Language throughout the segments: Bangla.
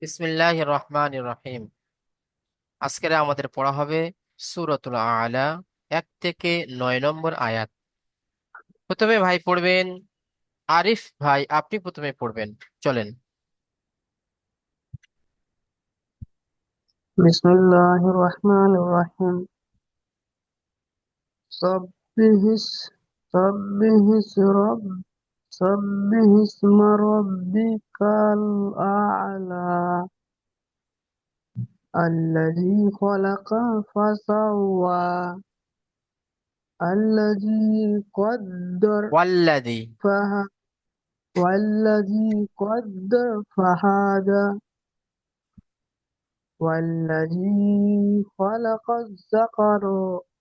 বিসমিল্লাহির রহমানির রহিম। আজকের আমাদের পড়া হবে সূরাতুল আলা 1 থেকে 9 নম্বর আয়াত। প্রথমে ভাই পড়বেন আরিফ ভাই, আপনি প্রথমে পড়বেন। চলেন। بسم الله الرحمن الرحيم. سبح اس- سبح اس- رب سبح اسم ربك الأعلى الذي خلق فسوى الذي قدر ওয়াল্লাযী। فهدى والذي قدر فهدى والذي خلق الذكر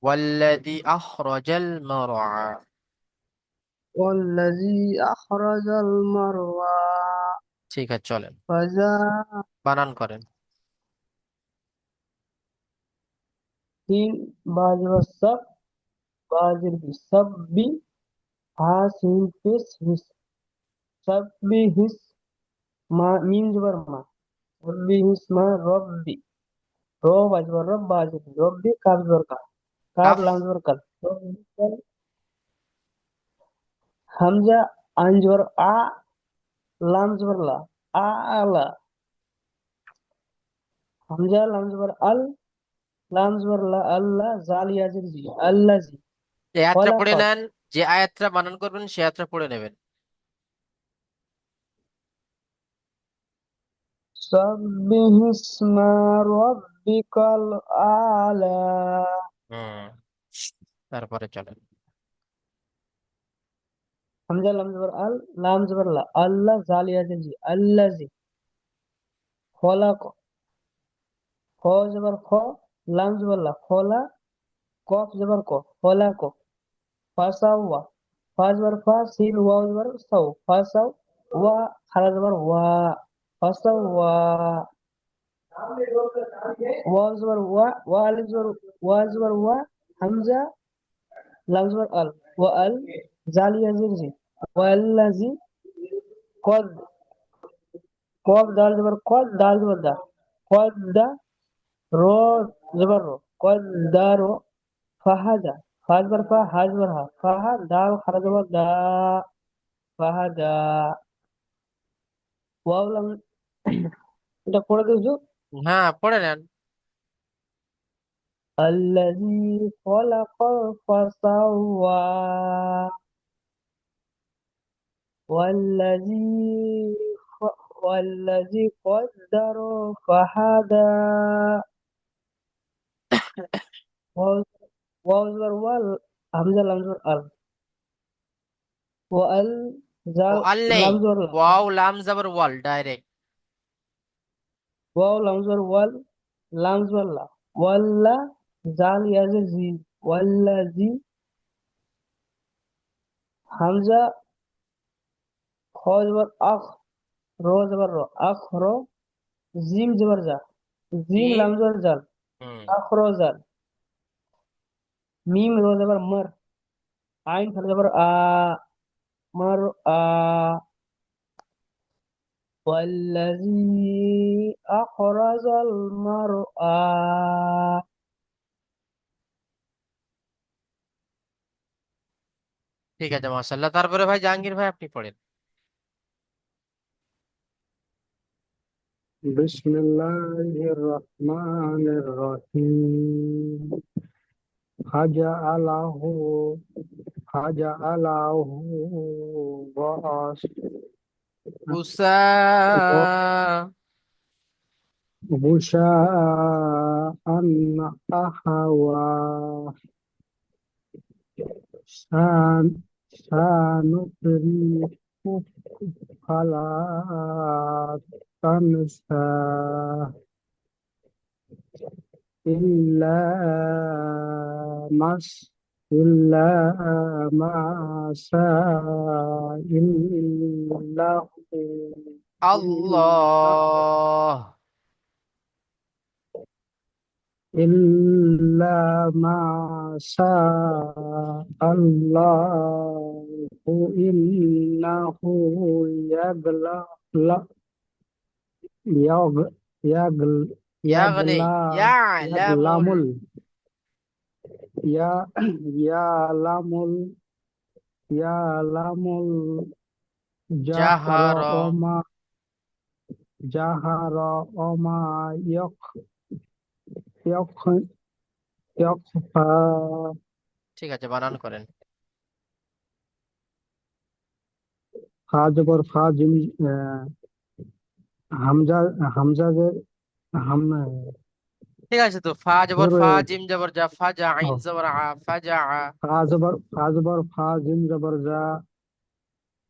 ওয়াল্লাযী আখরাজাল মারআ। والذي أخرج المرعى ঠিক আছে, চলেন فجاء বানান করেন। سين باز والسب بازر بالسب ها سين فيس هس سب هس ما ميم زبر ما ربي هس ما ربي رو باز رب بازر ربي كاب زبر كاب কাফ। لام زبر كال ربي همزة أنجبر لام زبر لا لا همزة لام زبر لام زبر لا الله زال يازر زي الذي এই আয়াতটা خلق পড়ে নেন। যে আয়াতটা বানান করবেন সে আয়াতটা পড়ে নেবেন। سبح اسم ربك الأعلى হুম, তারপরে চলেন। حمزة لام زبر لام زبر لا الله زال يازر زي الذي خلق خو زبر خو لام زبر لا خلا قاف زبر قاف خلق فسوى فا زبر فا سين واو زبر سو فسو و خلا زبر وا فسوى واو زبر وا ألف زبر وا زبر وا حمزة لام زبر وال زال يزر زي والذي قد قاف دال زبر قد دال زبر دا قد دا رو زبر رو قد دارو فهدا فا زبر فا ها زبر ها فها دال خرج زبر دا فهدا واو لام এটা পড়ে দিয়েছো হ্যাঁ, পড়ে নেন। الذي خلق فسوى والذي والذي قدر فهدى واو واو زبر وال همزة لام زبر وال ও زال আল নেই। لام زبر ওয়াও লাম জাবার ওয়াল ডাইরেক্ট। واو لام زبر وال لام زبر ولا زال يزر زي والذي همزة خو زبر رو زبر رو رو زيم زبر زا زيم জিম। لام زبر زال হুম। رو زال ميم رو زبر عين فر زبر مر والذي أخرج المرعى ঠিক আছে, মাশাআল্লাহ। তারপরে ভাই জাহাঙ্গীর ভাই, আপনি পড়েন। بسم الله الرحمن الرحيم فجعله فجعله غاص غشاء أحوى سان سنقرئك فلا تنسى إلا مس إلا ما شاء إنه আল্লাহ। إلا ما شاء الله إنه يبلغ يغ يغل ইয়াগনে, يغلا ইয়ালামুল, يغلام يا يعلم يعلم الجهر জাহার, وما جهر وما يخ يخفى ঠিক আছে, বানান করেন। ফা জবর ফা জিম হামজা হামজা হাম ঠিক আছে, তো ফা জবর ফা, জিম জবর জা, ফাজা, আইন জবর আ, ফাজা আ। ফা জবর ফা জিম জবর জা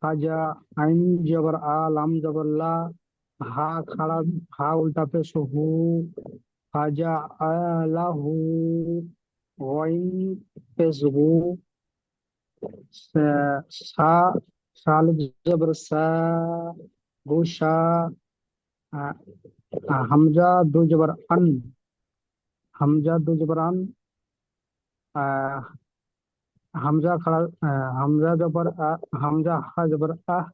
ফাজা আইন জবর আ লাম জবর লা হা খাড়া হা উল্টা পেশ হু ফাজা আলাহু গইন পেশ হু সা সালিব জবর সা গোশা হামজা দো জবর আন হামজা দো জবর আন হামজা খাড়া হামজা জবর হামজা হা জবর আহ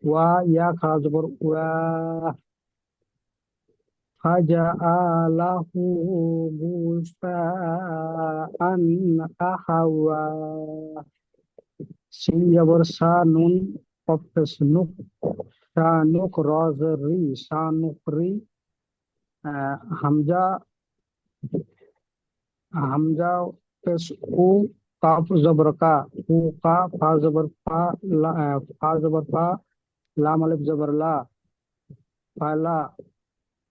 ওয়া ইয়া খাড়া জবর ওয়া ফাজআলাহু গুসাআন আহাওয়া সিন জবর সা নুন কফ পেশ নুক সা নুক র জের রি সা নুক রি হামজা হামজা পেশ উ কাফ জবর কা উ কা ফা জবর ফা ফা জবর ফা লাম আলিফ জবর লা ফালা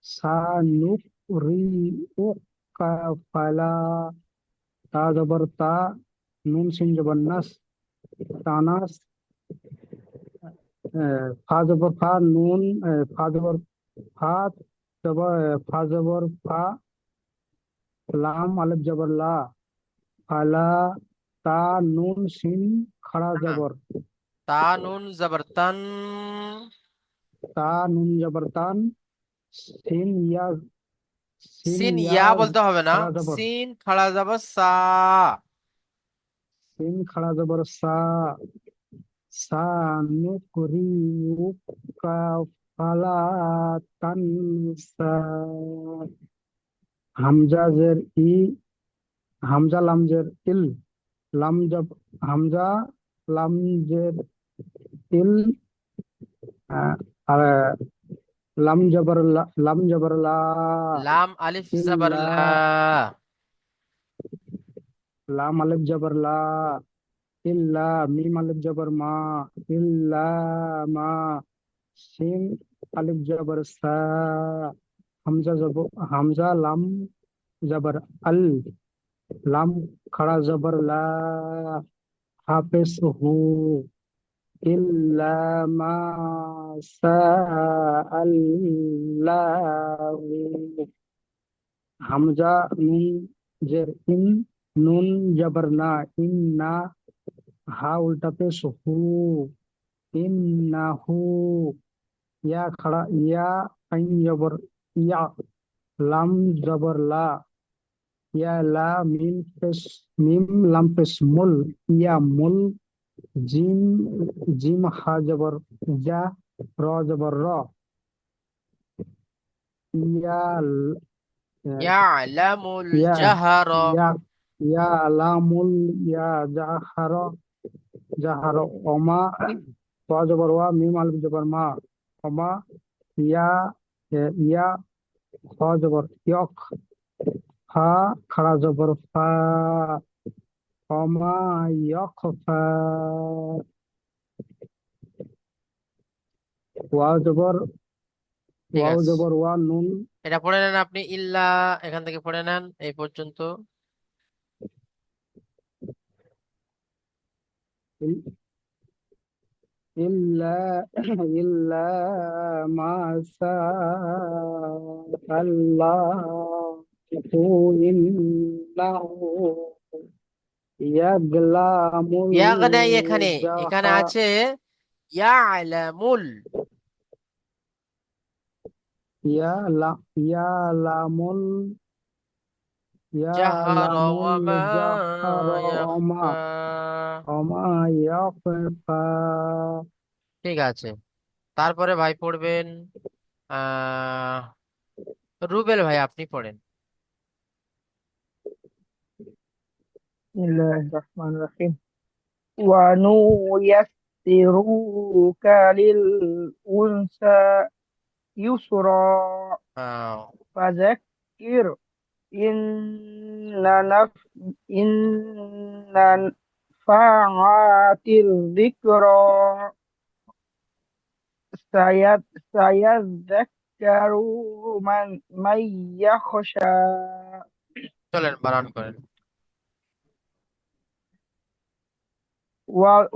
সা নুক রি উ কা ফালা তা জবর তা নুন সিন জবর নাস তানাস ফা জবর ফা নুন ফা জবর ফা জবর ফা জবর ফা লাম আলিফ জবর লা ফালা তা নুন সিন খাড়া না, না, জবর তা নুন জবর তান, তা নুন জবর তান সিন ইয়া সিন সিন ইয়া ইয়া বলতে হবে না, খাড়া জবর সিন খাড়া জবর সা। সিন খাড়া জবর সা সা নুকরিউকা ফালা তানসা হামজা জের ই হামজা লাম জের ইল লাম জব হামজা লাম জের ইল আর লাম জবর লাম জবর লা লাম আলিফ জবর ইল্লা লা, লাম আলিফ জবর লা ইল্লা মিম আলিফ জবর মা ইল্লা মা সিন আলিফ জবর সা হামজা জবর হামজা লাম জবর আল লাম খড়া জবর লা হাফেজ হু ইল্লা মা সা আল্লাহু হামজা নুন জের ইন নুন জবর না ইন না হা উল্টা পেশ হু ইন্নাহু ইয়া খড়া ইয়া আইন জবর ইয়া লাম জবর লা ইয়া লা মিম পেশ মিম লাম পেশ মুল ইয়া মুল জিম জিম হা জবর যা র জবর র ইয়া ইয়ালামুল ইয়া জাহার, ইয়া ইয়া লামুল ইয়া জাহার জাহার ওমা ওয়া জবর ওয়া মিম আলিফ জবর মা ওমা ইয়া ইয়া খ জবর ইয়ক ফা খাড়া জবর ফা ওমা ইয়ক ফা ওয়া জবর ঠিক ওয়াও আছে, জবর ওয়া নুন এটা পড়ে নেন আপনি, ইল্লা, এখান থেকে পড়ে নেন এই পর্যন্ত। ইল- ইল্লা ইল্লা মা সা আল্লাহু ইন্নাহু ইয়াগলামুল ইয়াগনে, এখানে এখানে জাহা আছে ইয়ালামুল, ইয়ালা ইয়ালামুল জাহার ইয়ালামুল ওয়া মা জাহরা ওমা ইয়াখফা। ওমা ইয়াখফা ঠিক আছে, তারপরে ভাই পড়বেন আহ রুবেল ভাই, আপনি পড়েন। بسم الله الرحمن الرحيم ونيسرك للأنثى يسرا আহ فذكر إن نف إن نفعت الذكرى سيذكر من يخشى চলেন বানান করেন।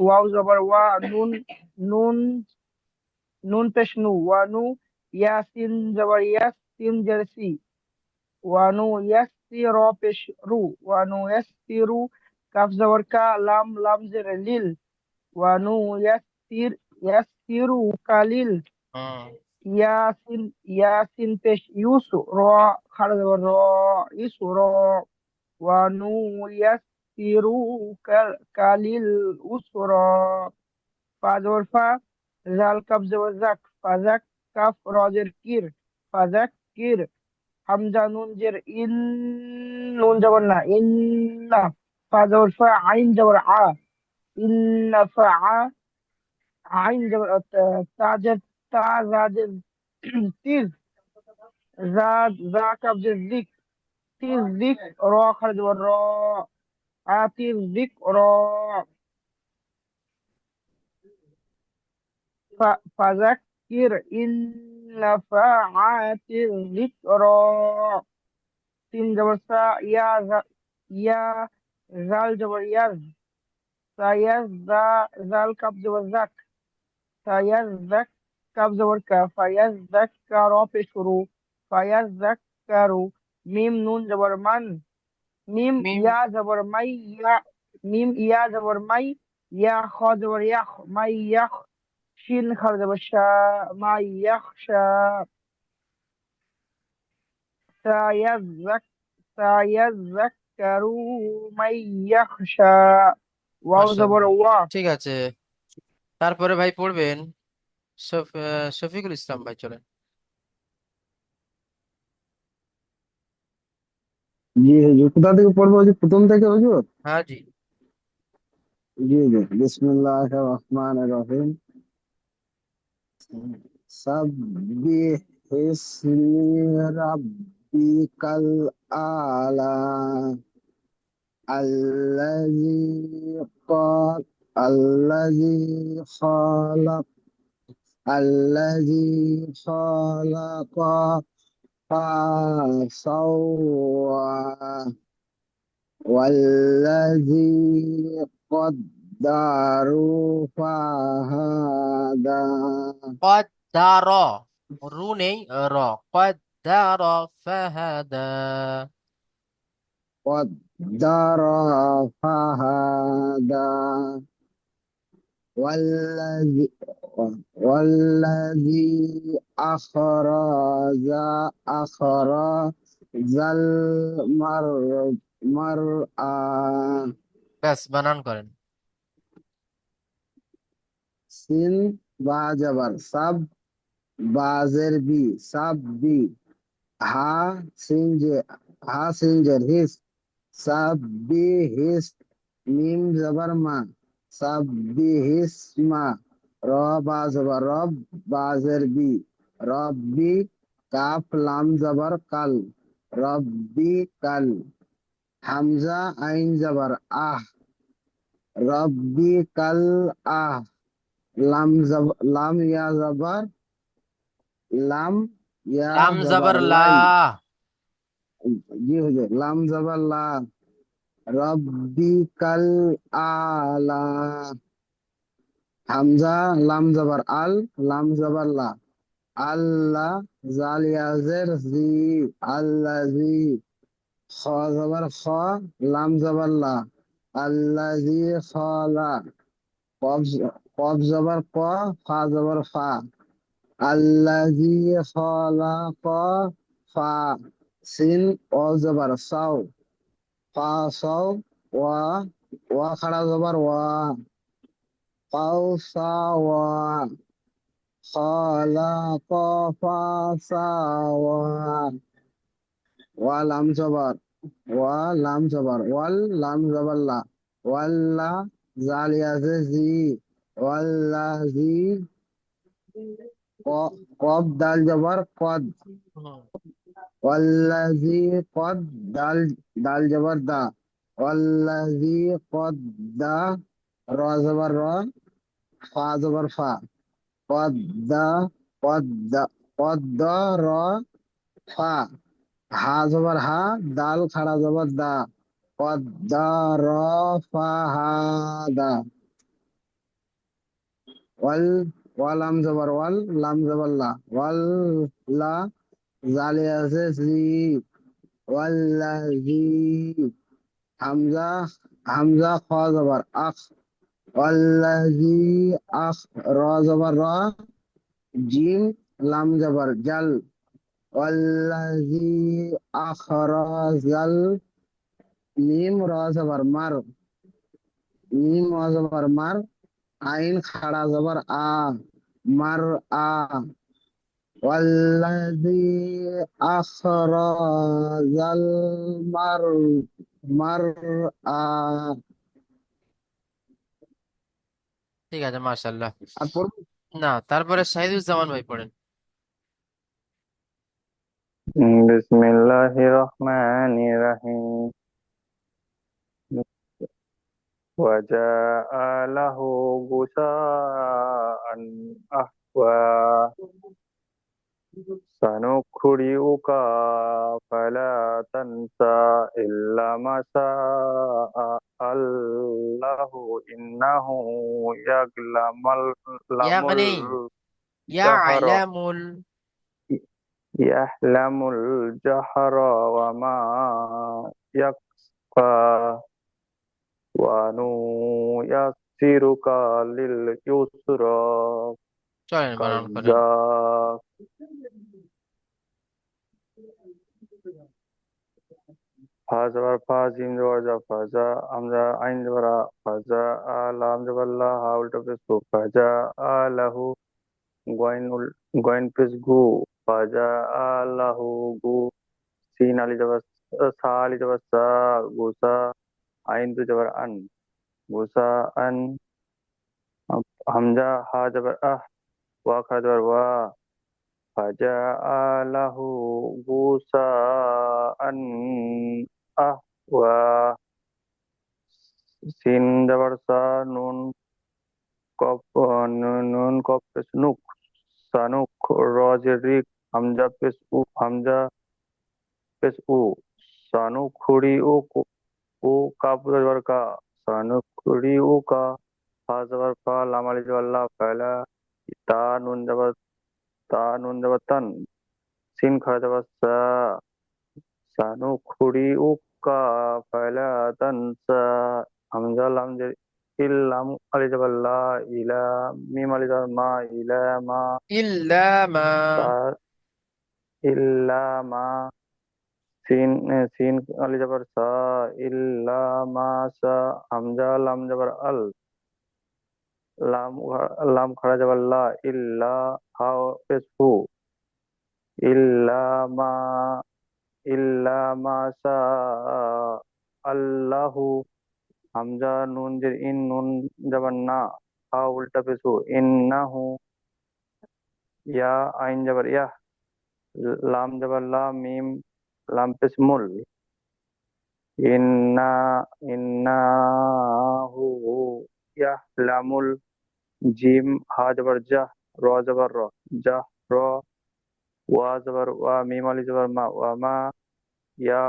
واو زبر نون نون نون تشنو ونو ياسين زبر سين جرسي ونو يسير رو ونو يسير كاف زبر كا لام زر ليل ونو يسير كاليل হুম ياسين بش يوسو رو خرج رو يسو رو ونو يسير كاليل أسرا فاذا فا زال كبز وزك فذك كف راجر كير فذكر حمزة نون جر إن نون جبرنا إن فاذا فا عين جبر إن فا عين جبر تاجر تا زاد تيز زاد ذا كبز الذك تيز ذك را خرج والراء آتي الذكر فذكر إن نفعت الذكرى سين جبر سا يا زال جبر يز زال كاب جبر زك سيذك كاب جبر كا فيذكر بشرو فيذكر ميم نون جبر من ميم মিম يا جبر مي يا ميم يا جبر مي يا خا جبر يخ مي يخ شين خرج بالشاء ما يخشى سيذك سيذكر من يخشى واو زبر মাশাআল্লাহ, وا ঠিক আছে। তারপরে ভাই পড়বেন শফিকুল ইসলাম ভাই, চলেন। জি হুজুর, কোথা থেকে পড়বো হুজুর? প্রথম থেকে হুজুর? হ্যাঁ জি। জি হুজুর, বিসমিল্লাহির রহমানির রহিম। সাব্বিহ ইসমি রাব্বিকাল আলা الذي قال الذي خلق الذي خلق فسوى والذي قدر فهدى কদ্দার, রু নেই, র। কদ্দার ফাহাদা। قدر فهدى والذي والذي أخرج المرعى ব্যাস বানান করেন। সিন বা জবর সাব বাজের বি সাব বি হা সিনজে হা সিনজের হিস সাব বি হিস মিম জবর মা সাব বি হিস মা র বা জবর রব বাজের বি রব্বি কাফ লাম জবর কাল রব্বি কাল হামজা আইন জবর আহ রব্বি কাল আহ লাম ইয়া জবর লাম ইয়া লাম জবর জবর লা। লাই জি হুজুর লাম জবর লা রব্বি কাল আলা হামজা লাম জবর আল লাম জবর লা আল্লাহ জাল ইয়াজের জি আল্লাজি খ জবর খ লাম জবর লা আল্লাজি খলা কফ কফ জবর ক ফা জবর ফা আল্লাজি খলাক ফা সিন ও জবর সাও ফা সাও ওয়া ওয়া খাড়া জবর ওয়া ফাও সা ওয়া خلق فسوى ওয়ালাম জবর ওয়ালাম জবর ওয়াল্লাম জবর লা ওয়াল্লা জালিয়াজে জি ওয়াল্লাজি কব দাল জবর কদ হুম। ওয়াল্লাজি কদ দাল দাল জবর দা ওয়াল্লাজি কদ দা র জবর র ফা জবর ফা কদ দা কদ দা কদ দা র ফা হা জবর হা দাল খাড়া জবর দা কদ্দার ফাহাদা ওয়াল ওয়ালাম জবর ওয়াল লাম জবর লা ওয়াল লা জালি আছে জি ওয়াল্লাহি হামজা হামজা খ জবর আখ ওয়াল্লাহি আখ র জবর র জিম লাম জবর জাল ওয়াল্লাহি আখরাজাল মিম র জবর মার মিম র জবর মার আইন খাড়া জবর আ মার আ ওয়াল্লাযী আখরাজাল মার মার আ ঠিক আছে, মাশাল্লাহ। আর পড়ব না, তারপরে শাহিদুজ্জামান ভাই পড়েন। বিসমিল্লাহির রহমানির রহিম وجاء له غثاء أحوى سنقرئك فلا تنسى إلا ما شاء الله إنه يعلم ইয়াগনি, الجهر ইয়ালামুল। يعلم الجهر وما يخفى ونيسرك لليسرى চলেন বানান করেন। كذاب فازور فازيم جوجا فازا أمزا عين جبرا فازا لام جبلا هاول تبسو فازا له غوين بس غو فازا له غو سين علي جبس سا علي جبس سا غوسا عين تو جبر أن غوسا أن همزة ها جبر وا خا جبر وا فجعله غثاء أحوى সিন জবর সা নুন কপ নুন কপ পেশ নুক সানুক রজের রিক হামজা পেশ উ হামজা পেশ উ সানু খুড়ি উ কাপ জবর কা সানু খুড়ি উ কা ফা জবর ফা লাম আলিফ জবর লা ফালা তা নুন জবর তান সিন খা জবর সা سنقرئك فلا تنسى حمزة لام إلام ألف لا إلى ميم ألف ما إلى ما ইল্লামা। تا إلا ما سين ألف جبر سا إلا ما سا حمزة لام جبر لام لام خرج جبر لا إلا هاو بس إلا ما إلا ما شاء الله হামজা নুন জের ইন নুন জবর না হা উল্টা পেশু ইন্নাহু ইয়া আইন জবর ইয়াহ লাম জবর লা মিম লাম পেশ মুল ইন্না ইন্নাহু ইয়াহলামুল জিম হা জবর জাহ র জবর র জাহ র ওয়া জবর ওয়া মিম আলি জবর মা ওয়া মা ইয়া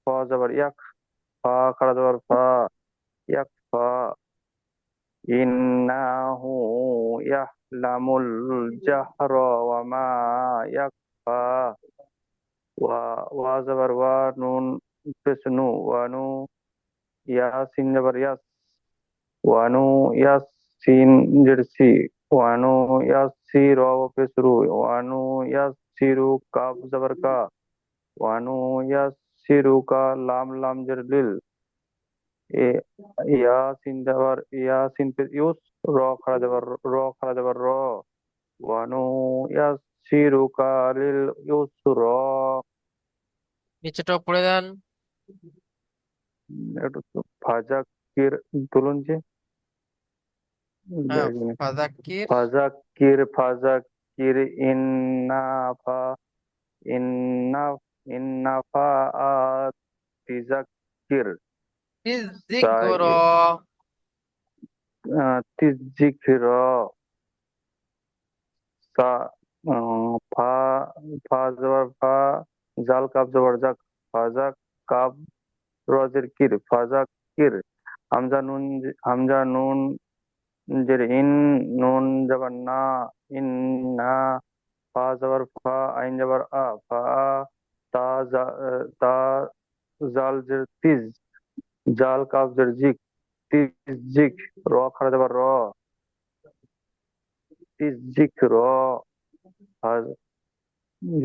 ফা জবর ইয়াক ফা খাড়া জবর ফা ইয়াক ফা إنه يعلم الجهر وما يخفى وزبر ونون بسنو ونو ياسين جبر يس ونو ياسين جرسي ونو ياسير وبسرو ونو ياسيرو كاف زبر كا ونو ياسيرو کا لام لام جرلل এ- ইয়াসিন দেওয়ার ইয়াসিন পে ইউস র খাড়া দেওয়ার র খাড়া দেওয়ার র ওয়ানুয়াসসিরুকা লিল ইউসরা। নিচেটাও পড়ে দেন। এটা তো ফাজাক্কির তুলুন যে হ্যাঁ, দেখিনি। ফাযাক্কির। ফাজাক্কির ইন্নাফা ইন্না ইন্নাফাআত তিজাক্কির যিকর। তিজিকির সা ফা ফা জবর ফা জাল কাব জবর জাক ফাজা কাব রজের কির ফাজা কির হামজা নুন জের ইন নুন জবর না ইন না ফা জবর ফা আইন জবর ফা তা তা জাল জের তিজ জাল কাব জের জিক তিজ জিক র খারা জবর র তিজ জিক র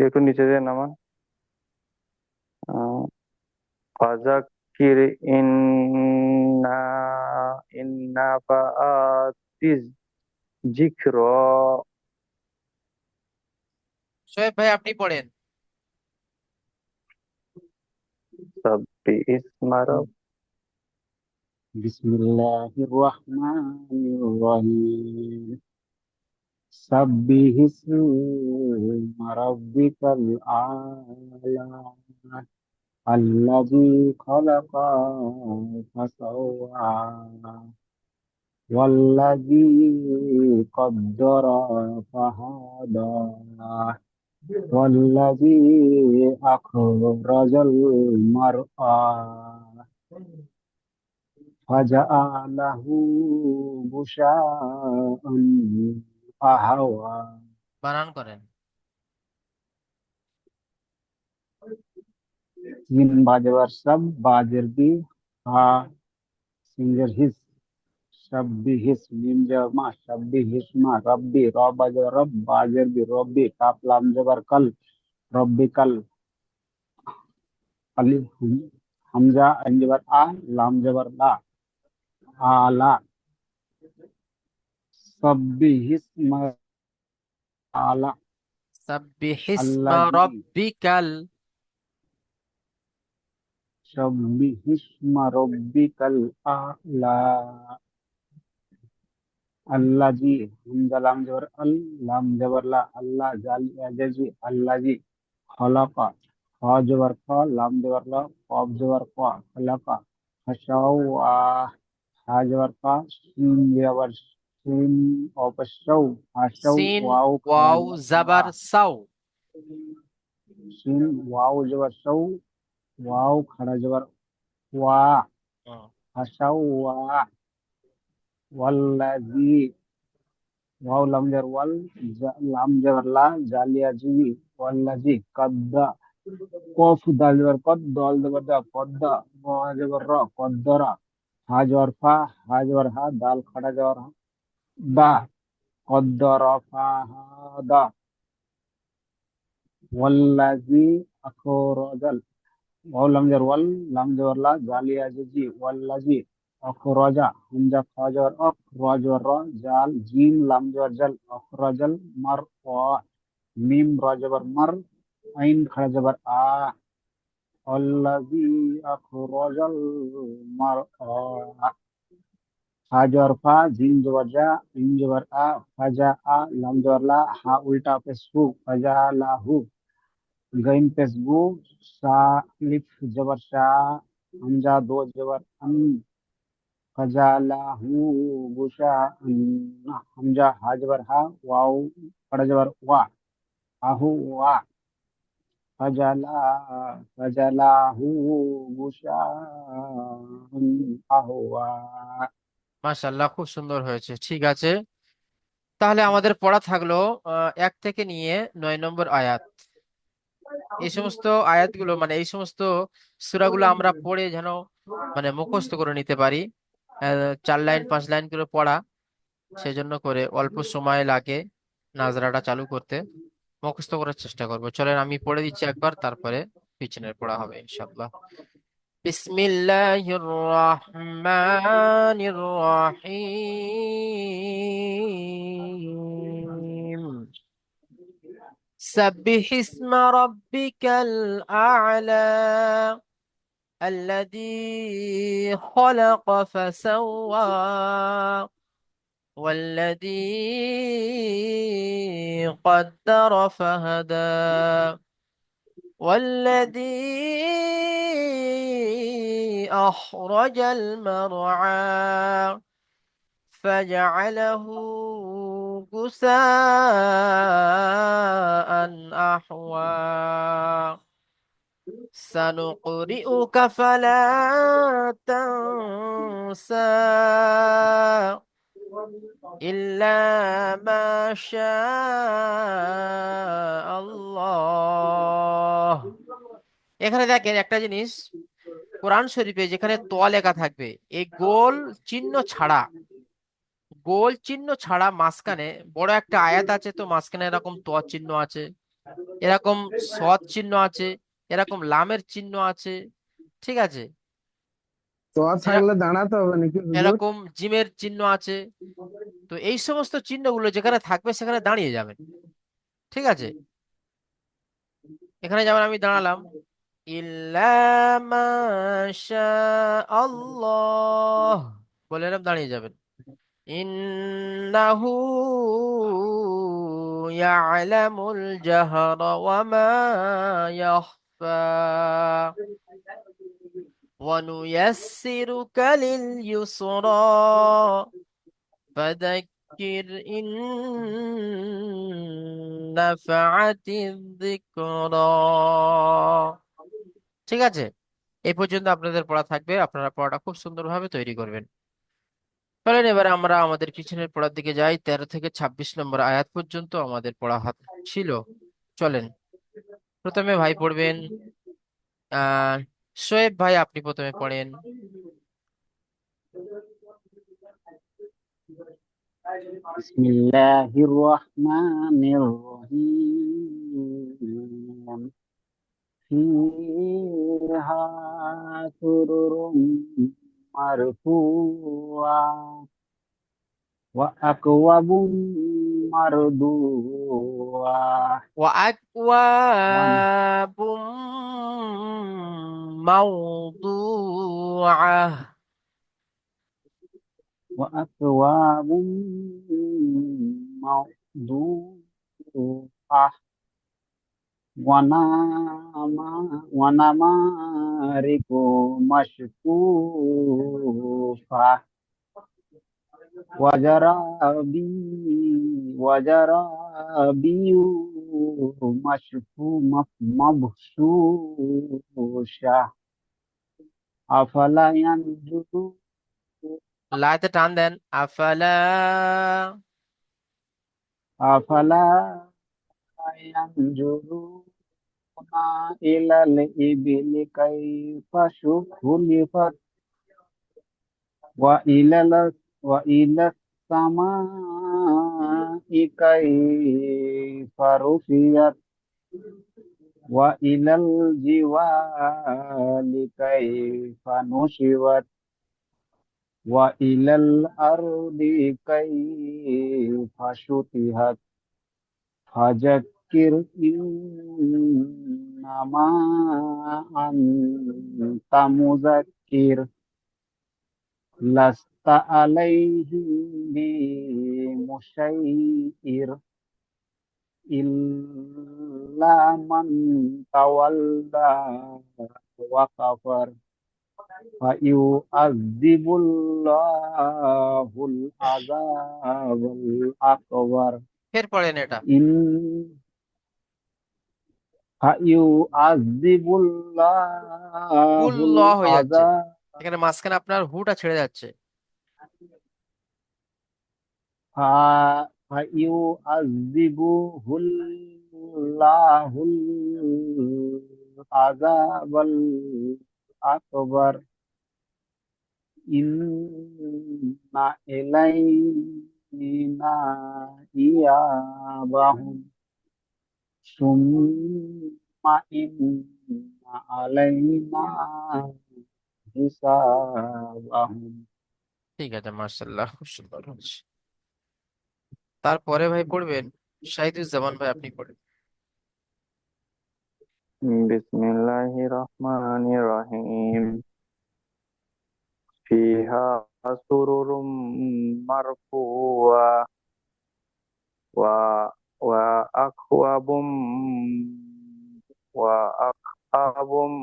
একটু নিচে দিয়ে নামান ফাজাক্কির ইন্না ইন্নাফাআতিজ যিকর শোয়েব ভাই, আপনি পড়েন। সাব্বি ইসমা রাব Bismillahirrahmanirrahim. Sabbih isma rabbikal a'la. Alladzi khalaqa fasawwa. Walladzi qaddara fahada. Walladzi akhrajal mar'a. Faja'alahu busha'an ahwa. বানান করেন। Sin bajabar sab bajar bi ha singer his shabbi his mim jama shabbi his ma rabbi rob bajar rob bajar bi robbi kaf lam jabar kal robbi kal alif hamza ain jabar a lam jabar la ala sabbi his ma ala সাব্বিহিসমা alladhi রাব্বিকাল। sabbi his ma rabbikal a'la. Allazi hamza lam jabar al lam jabar la Allah jali ajazi allazi khalaqa fa jabar fa lam jabar la qaf jabar fa khalaqa fashawa ha jabar fa shin jabar shin opashaw hashaw সিন wow khara ওয়াও jabar wa জাবার সাও। shin wow jabar shaw wow khara jabar wa হুম। hashawa wallazi वाव लमजर वल लामजर ला जालिया जी वल्लाजी कद्दा कफ दाल जबर कद दाल जबर दा कद्दा वा जबर र कद्दरा हा जबर फा हा जबर हा दाल खड़ा जबर हा दा कद्दरा फा हा दा वल्लाजी अखरजल वाव लमजर वल लामजर ला जालिया जी वल्लाजी अखरजा हमजा खजर अख रजर र जाल जीम लामजर जल अखरजल मर मीम रजबर मर ऐन खड़ा जबर आ अल्लज़ी अखरजल मरअ हाजर फा जीम जबर जा इन जबर आ फजा आ लम जबर ला हा उल्टा पे सु फजा लाहू गइन पे गु सा लिफ जबर शा हमजा दो जबर अन फजा लाहू गुशा हमजा हा जबर हा वाऊ खड़ा जबर वा आहू वा फजला फजलाहू गुशाअन अहवा। মাশাআল্লাহ, খুব সুন্দর হয়েছে। ঠিক আছে, তাহলে আমাদের পড়া থাকলো 1 থেকে নিয়ে 9 নম্বর আয়াত। এই সমস্ত আয়াতগুলো মানে এই সমস্ত সূরাগুলো আমরা পড়ে যেন মানে মুখস্থ করে নিতে পারি। 4 লাইন 5 লাইন করে পড়া, সেজন্য করে অল্প সময় লাগে নাজরাটা চালু করতে। মুখস্থ করার চেষ্টা করবো। চলেন আমি পড়ে দিচ্ছি একবার, তারপরে পিছনের পড়া হবে ইনশাআল্লাহ। বিসমিল্লাহির রহমানির রহিম। سبح اسم ربك الأعلى الذي خلق فسوى والذي قدر فهدى والذي أخرج المرعى فجعله غثاء أحوى سنقرئك فلا تنسى إلا ما شاء الله। এখানে দেখেন একটা জিনিস, কোরআন শরীফে যেখানে তোয়া লেখা থাকবে, এই গোল চিহ্ন ছাড়া মাঝখানে বড় একটা আয়াত আছে, তো মাঝখানে এরকম তোয়া চিহ্ন আছে, এরকম সৎ চিহ্ন আছে, এরকম লামের চিহ্ন আছে, ঠিক আছে, তো আর থাকলে দাঁড়াতে হবে নাকি হুজুর? এরকম জিমের চিহ্ন আছে। তো এই সমস্ত চিহ্নগুলো যেখানে থাকবে সেখানে দাঁড়িয়ে যাবেন, ঠিক আছে। এখানে যেমন আমি দাঁড়ালাম, ইল্লা মাশা আল্লাহ বলে এরকম দাঁড়িয়ে যাবেন। ইন্নাহু ইয়ালামুল জাহরা ওয়া মা ইয়াখফা ওয়া নুয়াসসিরুকা লিল ইউসরা ফাযাক্কির ইন নাফাআতিয যিকরা। ঠিক আছে, এই পর্যন্ত আপনাদের পড়া থাকবে, আপনারা পড়াটা খুব সুন্দরভাবে তৈরি করবেন। চলেন এবারে আমরা আমাদের কিচেনের পড়ার দিকে যাই। 13 থেকে 26 নম্বর আয়াত পর্যন্ত আমাদের পড়া হাত ছিল। চলেন, প্রথমে ভাই পড়বেন, আহ শোয়েব ভাই আপনি প্রথমে পড়েন। بسم الله الرحمن الرحيم فيها سرر مرفوعة وأكواب مرضوعة وأكواب موضوعة وأكواب موضوعة ونمارق مصفوفة وزرابي مبثوثة أفلا ينظرون লাইতে টান দেন, আফালা أفلا ينظرون إلى الإبل كيف خلقت وإلى السماء كيف رفعت وإلى الجبال كيف نصبت وإلى الأرض كيف سطحت فذكر إنما أنت مذكر لست عليهم بمسيطر إلا من تولى وكفر فيعذب الله العذاب الأكبر ফের পড়েন এটা। إن فيعذب الله ফুল ল হয়ে যাচ্ছে, العذاب এখানে মাঝখানে আপনার হুটা ছেড়ে যাচ্ছে। فيعذبه الله العذاب الأكبر إن إلينا إيابهم ثم إن علينا حسابهم ঠিক আছে, মার্শাল্লাহ, খুব সুন্দর হচ্ছে। তারপরে ভাই পড়বেন শাহিদুজ্জামান ভাই, আপনি পড়েন। Bismillahirrahmanirrahim. Fiha sururum marfu'a wa wa akwabum wa akwabum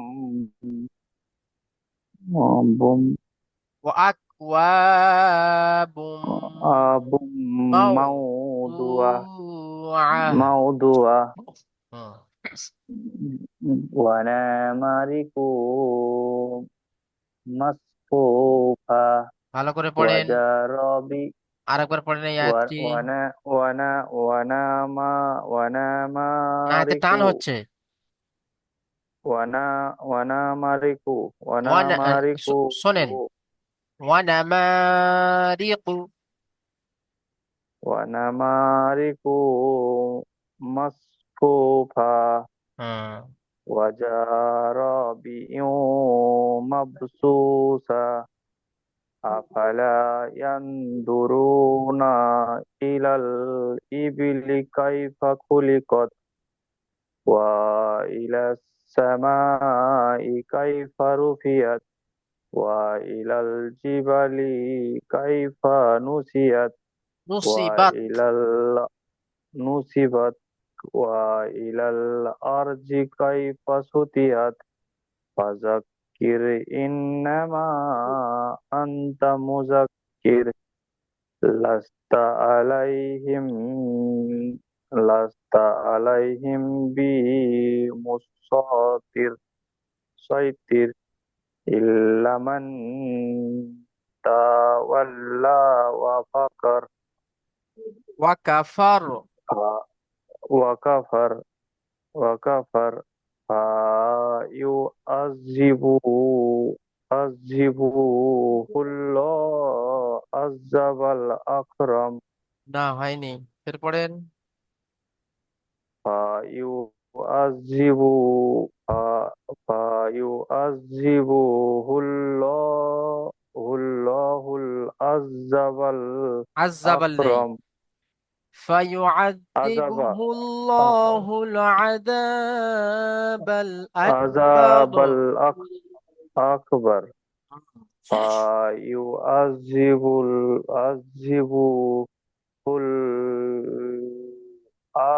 bum Wa akwabum abum maudua mawdu'ah. maudua Hmm. wa namariku masfufa ভালো করে wa পড়েন, jarabi আরেকবার পড়েন এই wa আয়াতটি। wana wana wanama না, এতে টান wanamariku হচ্ছে। wanamariku ওয়ানা wanamariku শোনেন, ওয়ানামারিকু। wanamariku masfufa হুম। wa jarabi'u mabsusa afala yanduruna ilal ibili kaifa khuliqat wa ilas samai kaifa rufiyat wa ilal jibali kaifa nusiyat wa মুসিবাত। ilal nusibat wa ilal arji kaifa sutiyat fazakir innama anta muzakkir lasta alaihim lasta alaihim bi musatir saitir illa man tawalla wa fakar ওয়াকাফার। wa kafar wa kafar fa azzibuhullah azzabal akram না, হয়নি, ফের পড়েন। fa yu'azzibu fa fa yu'azzibuhullahul azzabal আযাবাল নেই, akram azaba ফায়ুআযযিবুহু আল্লাহুল আযাবাল আকবার। azabal akbar fa yu'azzibuhul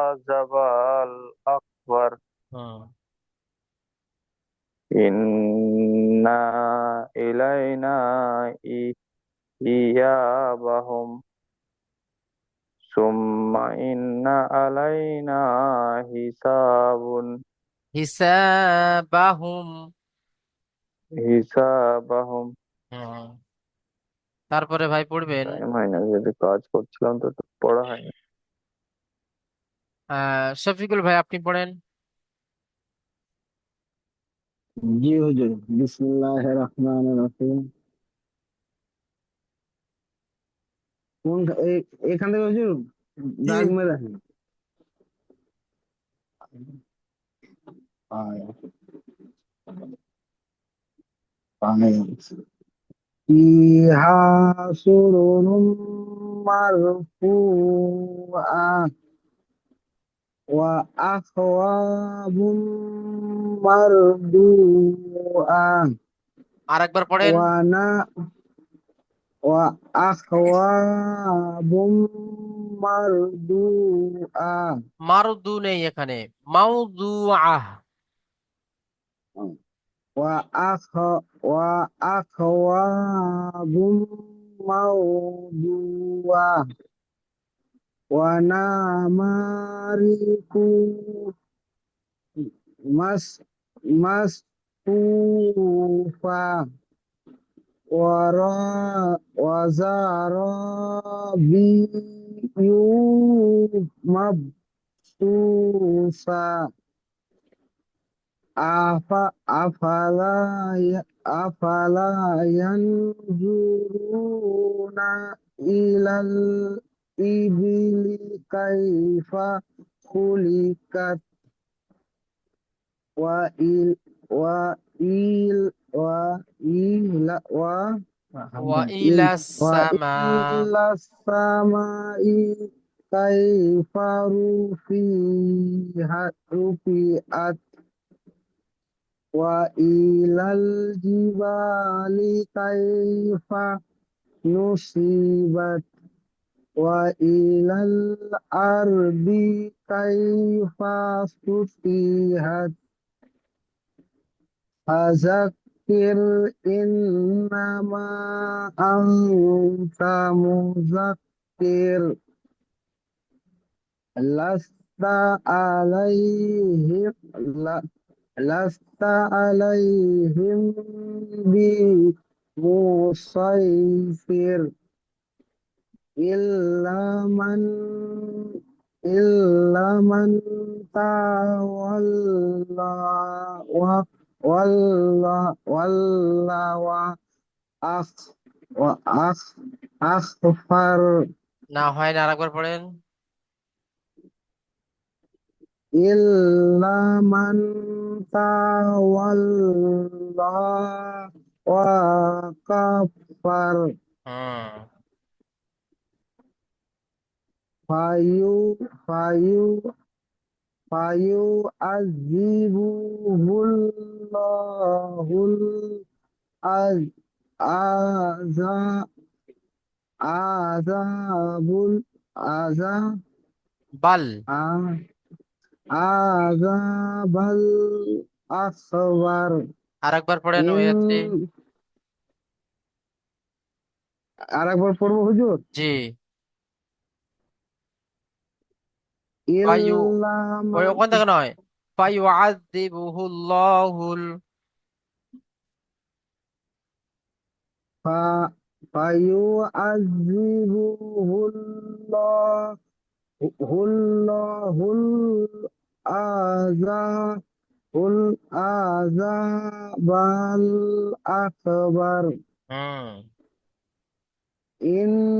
azabal akbar হুম। inna ilaina iyabahum summa inna alaina hisabun হিসাবাহুম। hisabahum হুম। তারপরে ভাই পড়বেন টাইম হয় না যদি কাজ করছিলাম তো পড়া হয়নি শফিকুল ভাই, আপনি পড়েন। জি হুজুর, বিসমিল্লাহির রহমানির রহিম। কোন এখান থেকে হুজুর জি। দাগ মেরে রাখেন। আয়া, আয়া। ফিহা সুরুরুম মারফুআ ওয়া আখওয়াবুম মারদুআ আরেকবার পড়েন। ওয়া না ওয়া আখওয়াবুম মারদুআ মারদু নেই এখানে, মাউদুআহ। ওয়া আখ ওয়া আখওয়াবুম মাওদুআ ওয়া নামারিকু মাস মাসফুফা ওয়া রা ওয়া জারাবিয়ু মাবসুসা আফা আফালা আফালা ইয়ানজুরুনা ইলাল ইবিলি কাইফা খুলিকাত ওয়া ইল ওয়া ইল ওয়া ইলা ওয়া ওয়া ইল ইলাস ওয়া সামা। ইল্লাস সামাই কাইফা রুফিহাত রুফিআত وإلى الجبال كيف نصبت وإلى الأرض كيف سطحت فذكر إنما أنت مذكر لست عليهم لست عليهم بمسيطر إلا من إلا من تولى وولى وأخ وأخ أخفر না হয় না, আরেকবার পড়েন। إلا من تولى وكفر হুম فيو فيو فيعذبه الله العذاب عذاب العذاب বাল। عذاب الأكبر আরেকবার পড়েন ওই আছে। إن আরেকবার পড়বো হুজুর জি। ফায়ু, ইল্লা ওই মান ওখান থেকে নয়। ফায়ুআযযিবুহুল্লাহুল, ফা- ফায়ুআযিবুহুল্লাহ হুল্লাহুল আযাবুল আযাবাল আকবার হুম ইন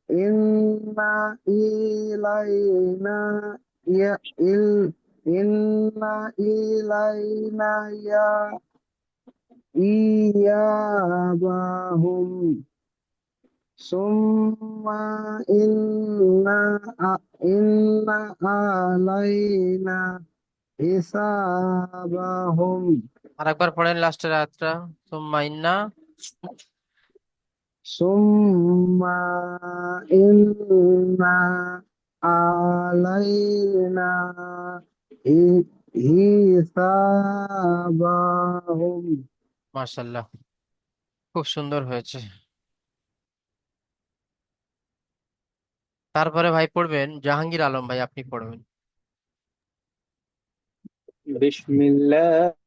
ইন্না ইলাইনা ইয়া ইল ইন্না ইলাইনা ইয়াবাহুম সুম্মা ইন্না আলাইনা হিসাবাহুম আরেকবার পড়েন লাস্টের আয়াতটা। সুম্মা ইন্না। সুম্মা ইন্না আলাইনা হিসাবাহুম মাশাআল্লাহ, খুব সুন্দর হয়েছে। তারপরে ভাই পড়বেন জাহাঙ্গীর আলম ভাই, আপনি পড়বেন। বিসমিল্লাহ